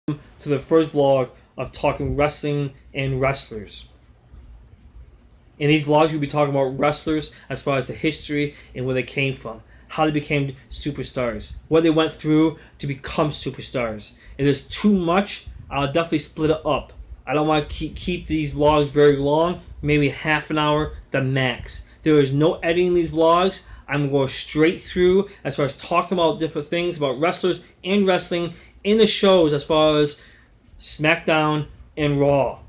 to the first vlog of talking wrestling and wrestlers. In these vlogs, we'll be talking about wrestlers as far as the history and where they came from, how they became superstars, what they went through to become superstars. If there's too much, I'll definitely split it up. I don't want to keep these vlogs very long, maybe half an hour, the max. There is no editing these vlogs. I'm going straight through as far as talking about different things about wrestlers and wrestling in the shows as far as SmackDown and Raw.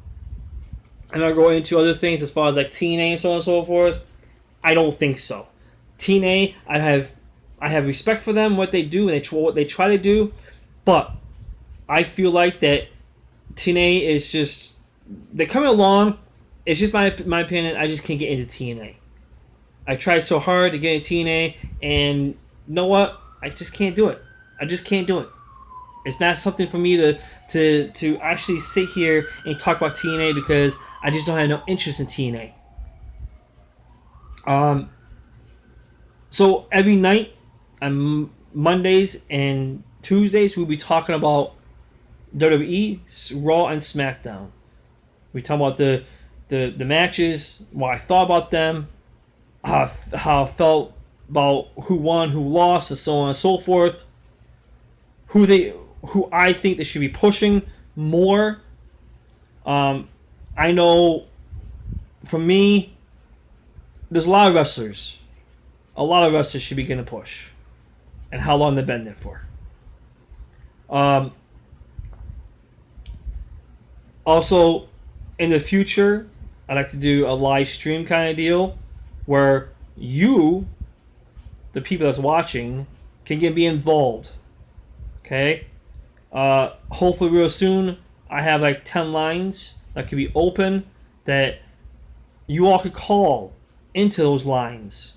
I'm not going into other things as far as like TNA and so on and so forth. I don't think so. TNA, I have respect for them, what they do, and what they try to do, but I feel like that TNA is just, they're coming along. It's just my opinion. I just can't get into TNA. I tried so hard to get into TNA, and you know what? I just can't do it. I just can't do it. It's not something for me to actually sit here and talk about TNA because I just don't have no interest in TNA. So every night on Mondays and Tuesdays we'll be talking about WWE, Raw, and SmackDown. We talk about the matches, what I thought about them, how I felt about who won, who lost, and so on and so forth. Who I think they should be pushing more. I know, for me, there's a lot of wrestlers. A lot of wrestlers should be getting a push, and how long they've been there for. Also, in the future, I'd like to do a live stream kind of deal where you, the people that's watching, can be involved. Okay? Hopefully real soon, I have like 10 lines that could be open that you all could call into those lines.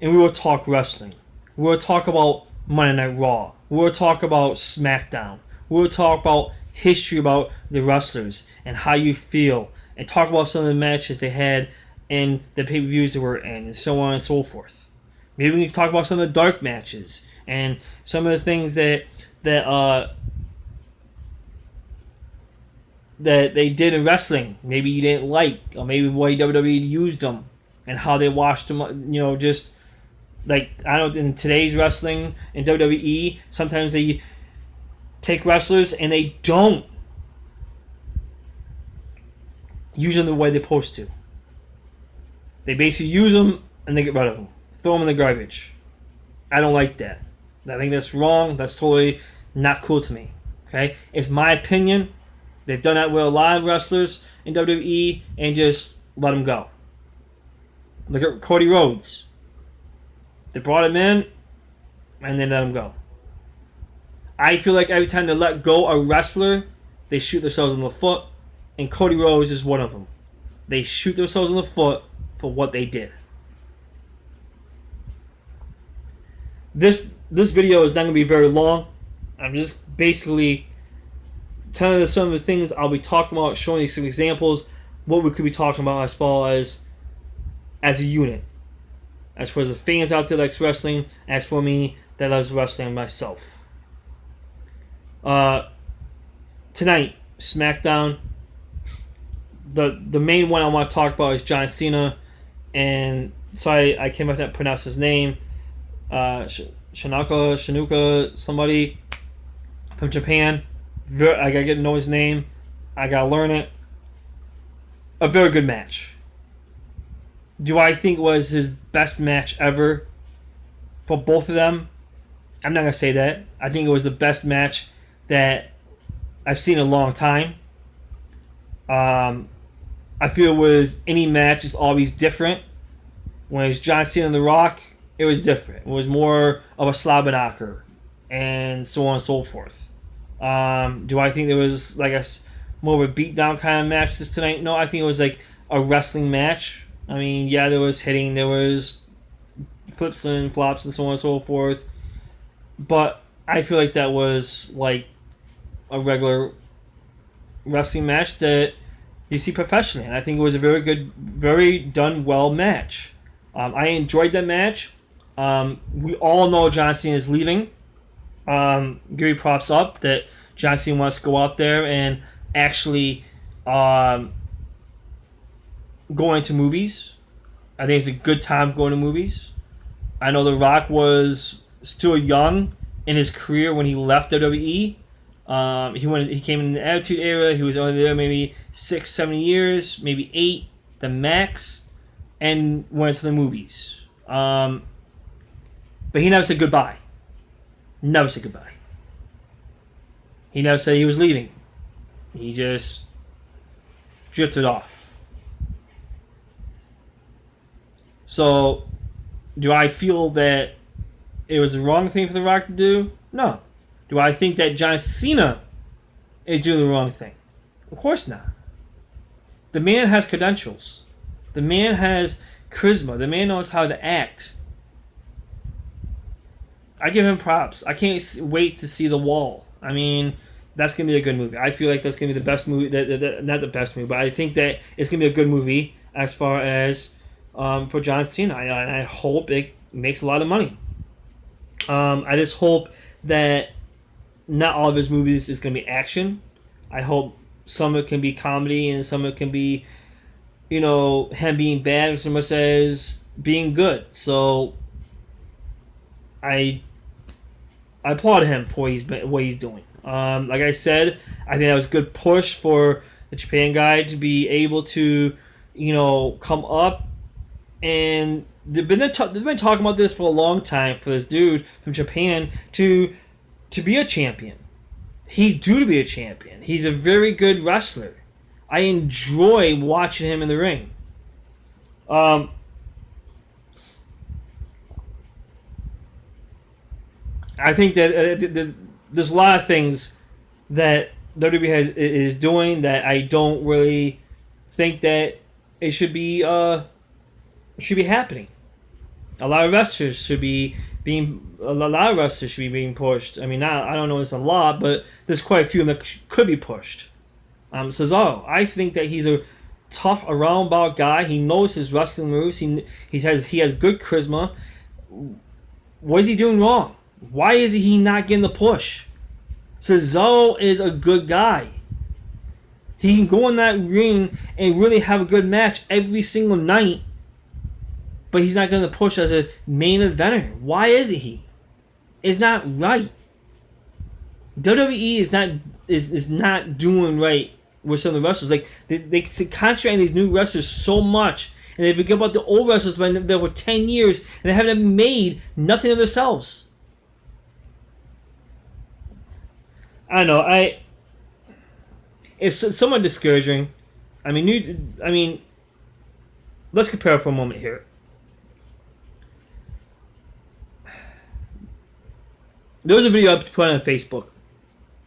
And we will talk wrestling. We will talk about Monday Night Raw. We will talk about SmackDown. We will talk about history about the wrestlers and how you feel. And talk about some of the matches they had in the pay-per-views they were in, and so on and so forth. Maybe we can talk about some of the dark matches and some of the things that they did in wrestling. Maybe you didn't like, or maybe the way WWE used them and how they washed them. Just like, I don't know, in today's wrestling in WWE, sometimes they take wrestlers and they don't use them the way they're supposed to. They basically use them and they get rid of them. Throw them in the garbage. I don't like that. I think that's wrong. That's totally not cool to me. Okay? It's my opinion. They've done that with a lot of wrestlers in WWE and just let them go. Look at Cody Rhodes. They brought him in and they let him go. I feel like every time they let go a wrestler, they shoot themselves in the foot, and Cody Rhodes is one of them. They shoot themselves in the foot for what they did. This video is not going to be very long. I'm just basically telling you some of the things I'll be talking about, showing you some examples, what we could be talking about as far as a unit. As far as the fans out there that likes wrestling, as for me that loves wrestling myself. Tonight, SmackDown. The main one I want to talk about is John Cena, and sorry I can't pronounce his name. Shanuka, somebody from Japan. I gotta get to know his name. I gotta learn it. A very good match. Do I think it was his best match ever for both of them? I'm not gonna say that. I think it was the best match that I've seen in a long time. I feel with any match, it's always different. When it's John Cena and The Rock, it was different. It was more of a slobberknocker and so on and so forth. Do I think there was like more of a beatdown kind of match this tonight? No, I think it was like a wrestling match. I mean, yeah, there was hitting, there was flips and flops and so on and so forth. But I feel like that was like a regular wrestling match that you see professionally. And I think it was a very good, very done well match. I enjoyed that match. We all know John Cena is leaving. Give you props up that John Cena wants to go out there and actually um, go into movies. I think it's a good time going to movies. I know The Rock was still young in his career when he left WWE. He came in the Attitude Era. He was only there maybe 6, 7 years, maybe 8, the max, and went to the movies. But he never said goodbye. Never said goodbye. He never said he was leaving. He just drifted off. So, do I feel that it was the wrong thing for The Rock to do? No. Do I think that John Cena is doing the wrong thing? Of course not. The man has credentials. The man has charisma. The man knows how to act. I give him props. I can't wait to see The Wall. I mean, that's going to be a good movie. I feel like that's going to be the best movie. Not the best movie, but I think that it's going to be a good movie as far as for John Cena. And I hope it makes a lot of money. I just hope that not all of his movies is going to be action. I hope some of it can be comedy and some of it can be, him being bad or some of it says being good. So I applaud him for what he's doing. Like I said, I think that was a good push for the Japan guy to be able to, come up. And they've been talking about this for a long time for this dude from Japan to be a champion. He's due to be a champion. He's a very good wrestler. I enjoy watching him in the ring. I think that there's a lot of things that WWE is doing that I don't really think that it should be happening. A lot of wrestlers should be being pushed. I mean, I don't know if it's a lot, but there's quite a few that could be pushed. Cesaro, I think that he's a tough, around-about guy. He knows his wrestling moves. He has good charisma. What is he doing wrong? Why is he not getting the push? Cesaro is a good guy. He can go in that ring and really have a good match every single night, but he's not going to push as a main eventer. Why isn't he? It's not right. WWE is not doing right with some of the wrestlers. Like they concentrate on these new wrestlers so much, and they forget about the old wrestlers that have been there for 10 years and they haven't made nothing of themselves. I don't know. It's somewhat discouraging. I mean, let's compare for a moment here. There was a video I put on Facebook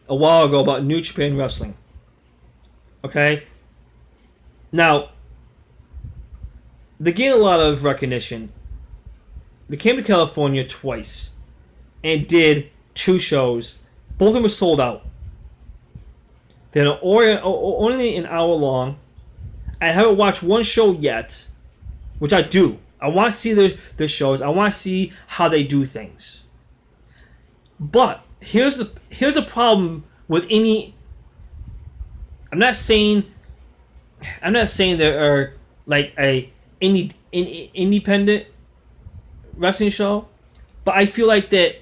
a while ago about New Japan Wrestling. Okay? Now, they gained a lot of recognition. They came to California twice and did 2 shows. Both of them were sold out. They're only an hour long. I haven't watched one show yet, which I do. I want to see the shows. I want to see how they do things. But here's the problem with any. I'm not saying there are like any independent wrestling show, but I feel like that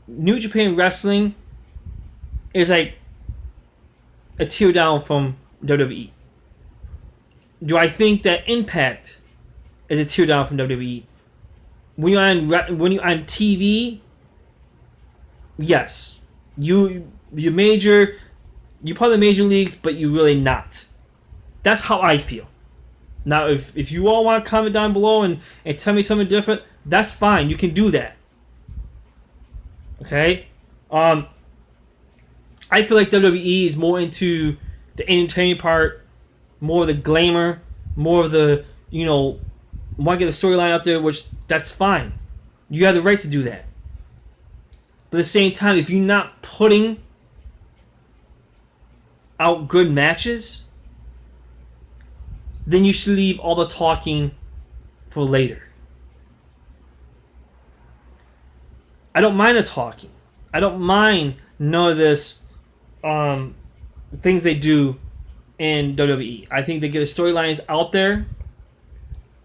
New Japan Wrestling is like a tier down from WWE. Do I think that Impact is a tier down from WWE? When you're on TV, yes, you're part of the major leagues, but you're really not. That's how I feel. Now, if you all want to comment down below and tell me something different, that's fine. You can do that. Okay? I feel like WWE is more into the entertainment part, more of the glamour, more of the, want to get the storyline out there, which that's fine. You have the right to do that. But at the same time, if you're not putting out good matches, then you should leave all the talking for later. I don't mind the talking. I don't mind none of this, things they do in WWE. I think they get the storylines out there.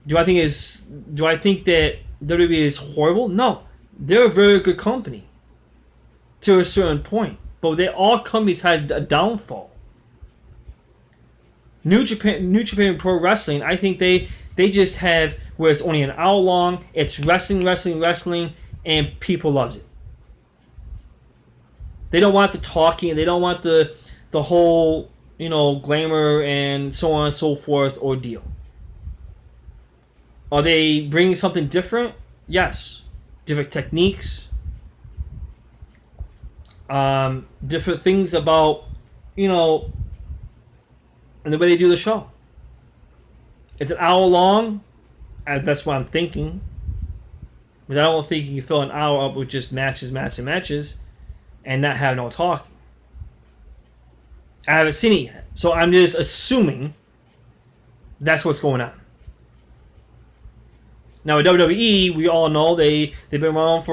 Do I think that WWE is horrible? No, they're a very good company to a certain point, but all companies has a downfall. New Japan Pro Wrestling, I think they just have where it's only an hour long. It's wrestling, and people loves it. They don't want the talking. They don't want the whole glamour and so on and so forth ordeal. Are they bringing something different? Yes, different techniques, different things about and the way they do the show. It's an hour long, and that's what I'm thinking. Because I don't think you can fill an hour up with just matches, and not have no talking. I haven't seen it yet, so I'm just assuming that's what's going on. Now with WWE, we all know they've been around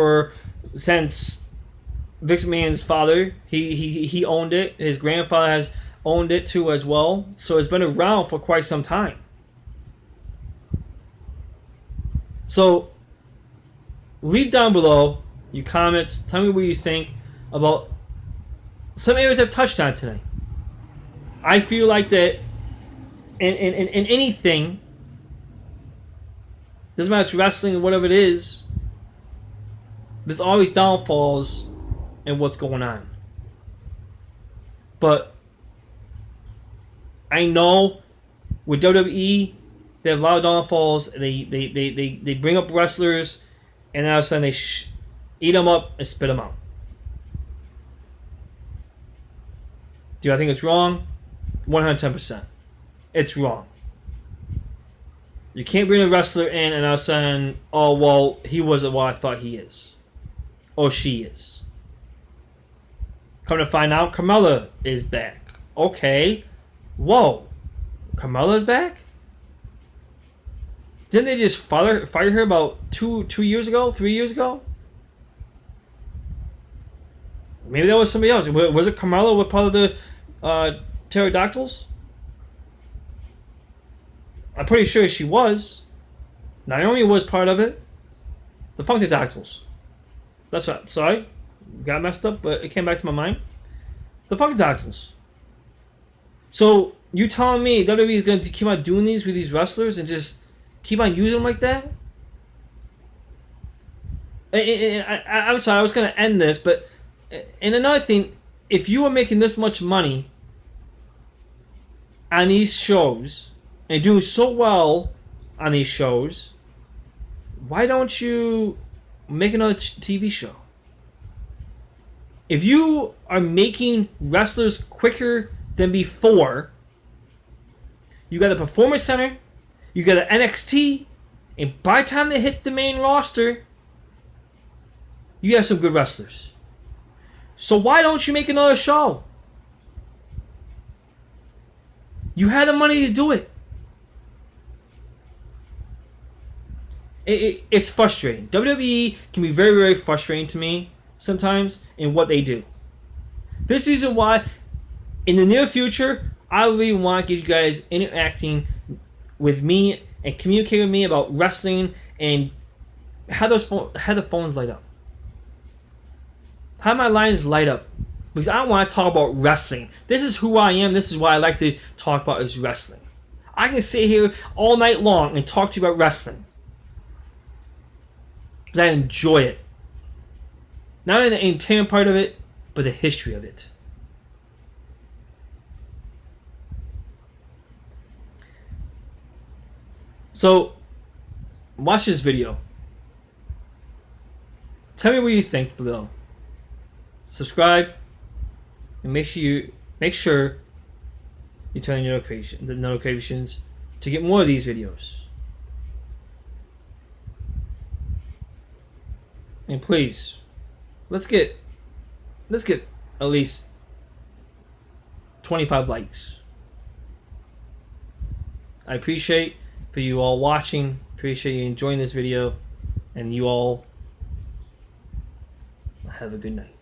since Vince McMahon's father. He owned it. His grandfather has owned it too as well. So it's been around for quite some time. So leave down below your comments. Tell me what you think about some areas I've touched on tonight. I feel like that in anything, doesn't matter if it's wrestling or whatever it is, there's always downfalls in what's going on. But I know with WWE, they have a lot of downfalls. They bring up wrestlers, and all of a sudden they eat them up and spit them out. Do I think it's wrong? 110%. It's wrong. You can't bring a wrestler in and all of a sudden, oh, well, he wasn't what I thought he is. Or she is. Come to find out, Carmella is back. Okay. Whoa. Carmella's back? Didn't they just fire her about 2 years ago? 3 years ago? Maybe that was somebody else. Was it Carmella with part of the pterodactyls? I'm pretty sure she was. Naomi was part of it. The Funkadactyls. That's right. Sorry. Got messed up, but it came back to my mind. The Funkadactyls. So, you telling me WWE is going to keep on doing these with these wrestlers and just keep on using them like that? I'm sorry, I was going to end this, but... And another thing, if you are making this much money on these shows... and doing so well on these shows, why don't you make another TV show? If you are making wrestlers quicker than before, you got a Performance Center, you got an NXT, and by the time they hit the main roster, you have some good wrestlers. So why don't you make another show? You had the money to do it. It's frustrating. WWE can be very, very frustrating to me sometimes in what they do. This is the reason why, in the near future, I really want to get you guys interacting with me and communicate with me about wrestling and how the phones light up. How my lines light up. Because I want to talk about wrestling. This is who I am. This is what I like to talk about is wrestling. I can sit here all night long and talk to you about wrestling. Because I enjoy it. Not only the entertainment part of it, but the history of it. So, watch this video. Tell me what you think below. Subscribe, and make sure you turn on the notifications to get more of these videos. And please, let's get at least 25 likes. I appreciate for you all watching, appreciate you enjoying this video, and you all have a good night.